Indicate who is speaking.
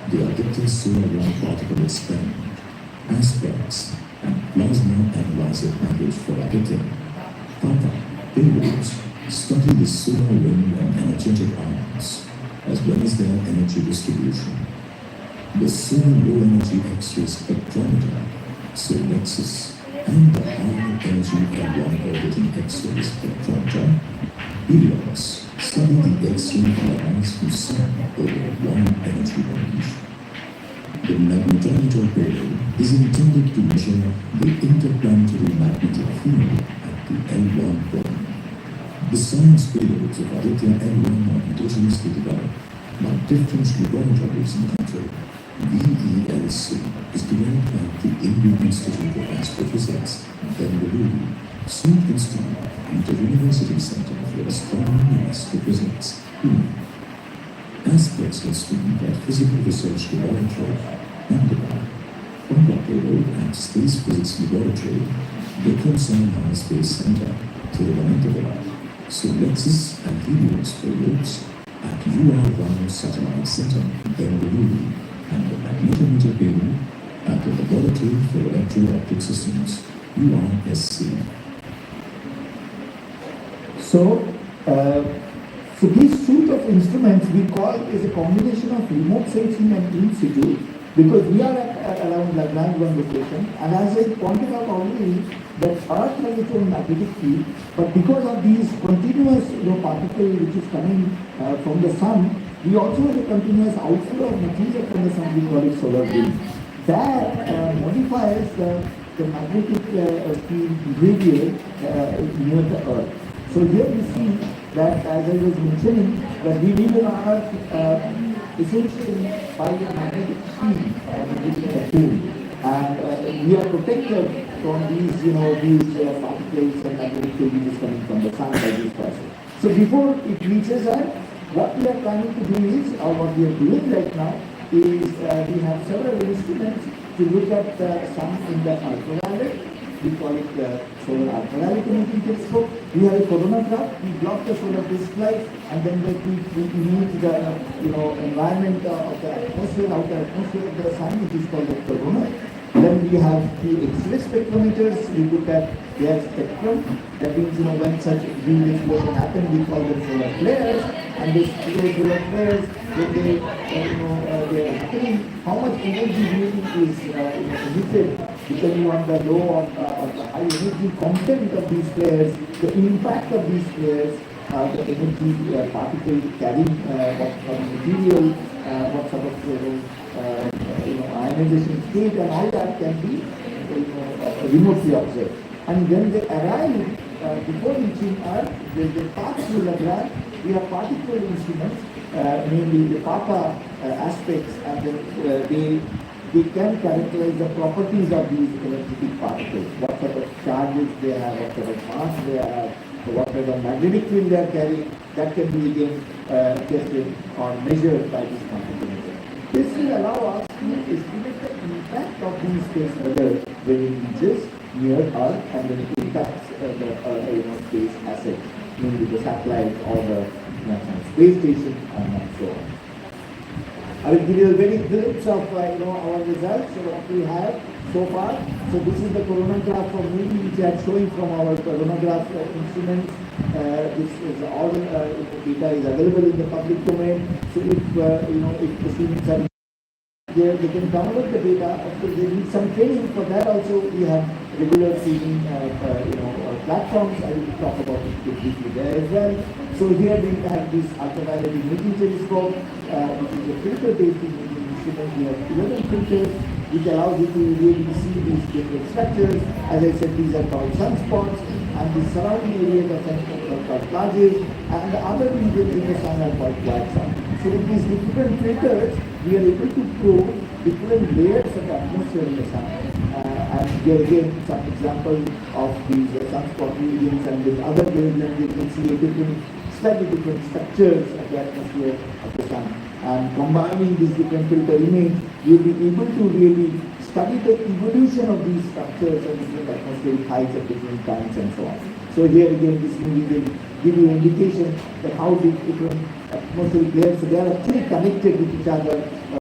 Speaker 1: The Aditya Solar Particle Experiment, Aspects, and Plasma Analyzer Package for Aditya. Papa, payloads, study the solar wind and energetic ions, as well as their energy distribution. The solar low energy X-ray spectrometer, SOLEXIS, and the high energy L1 orbiting X-ray spectrometer, Helios, study the X-ray ions whose sun over one energy range. The magnetometer payload is intended to measure the interplanetary magnetic field at the L1 point. The science payloads of Aditya L1 are indigenously developed by different laboratories in the country. VELC is developed by the Indian Institute of Astrophysics, Bengaluru, Science Institute, and the University Center for Astronomy and Astrophysics, Pune. Aspects of student at Physical Research Laboratory, Ahmedabad, Papa payload at Space Physics Laboratory, Vikram Sarabhai Space Center, Thiruvananthapuram, SOLEXIS and Helios payloads at UR1 Satellite Center, Bengaluru, and the magnetometer payload at the Laboratory for Electro-Optic Systems, URSC.
Speaker 2: So this suite of instruments we call is a combination of remote sensing and in situ, because we are at around Lagrange 1 location, and as I pointed out already, that Earth has its own magnetic field, but because of these continuous particle which is coming from the sun, we also have a continuous outflow of material from the sun, we call it solar wind. That modifies the magnetic field behavior near the Earth. So here we see that, as I was mentioning, that we live in Earth essentially by a magnetic field within the pool, and we are protected from these, these particles and magnetic field which is coming from the sun by this process. So before it reaches us, what we are planning to do is, or what we are doing right now, is we have several instruments to look at the sun in the ultraviolet. We call it the solar ultraviolet imaging telescope. We have a coronagraph. We block the solar disk light, and then we image the environment of the atmosphere, outer atmosphere of the sun, which is called the corona. Then we have the X-ray spectrometers. We look at their spectrum. That means when such green explosion happens, we call them solar flares. And these solar flares, when they are happening, how much energy really is emitted, depending on the low or the high energy content of these flares, the impact of these flares, the energy particle carrying what sort of material, what sort of ionization state, and all that can be remotely observed. And when they arrive before reaching Earth, they pass through Lagrange. We have particle instruments, namely the Papa aspects, and then they can characterize the properties of these energetic particles, what sort of charges they have, what sort of mass they have, what sort of magnetic field they are carrying. That can be again tested or measured by this computer. This will allow us to estimate the impact of these space weather when it reaches near Earth and when it impacts the space assets, mainly the satellite or the space station and so on. I will give you a very glimpse of our results, what we have so far. So this is the coronagraph from Moody, which I am showing from our coronagraph instruments. This is all data is available in the public domain. So if the students are there, they can download the data. Of course, they need some training. For that also, we have regular training platforms. I will talk about it briefly there as well. So here we have this ultraviolet imaging telescope, which is a filter-based imaging instrument. We have 11 filters, which allows you to really see these different structures. As I said, these are called sunspots, and the surrounding areas of sunspots are called plages, and the other regions in the sun are called white sun. So with these different filters, we are able to probe different layers of the atmosphere in the sun. And here again, some examples of these sunspot regions, and with other wavelengths, you can see slightly different structures of the atmosphere of the sun. And combining these different filter image, you'll be able to really study the evolution of these structures and different atmospheric heights at different times and so on. So here again, this movie will give you indication that how these different atmospheric layers, so they are actually connected with each other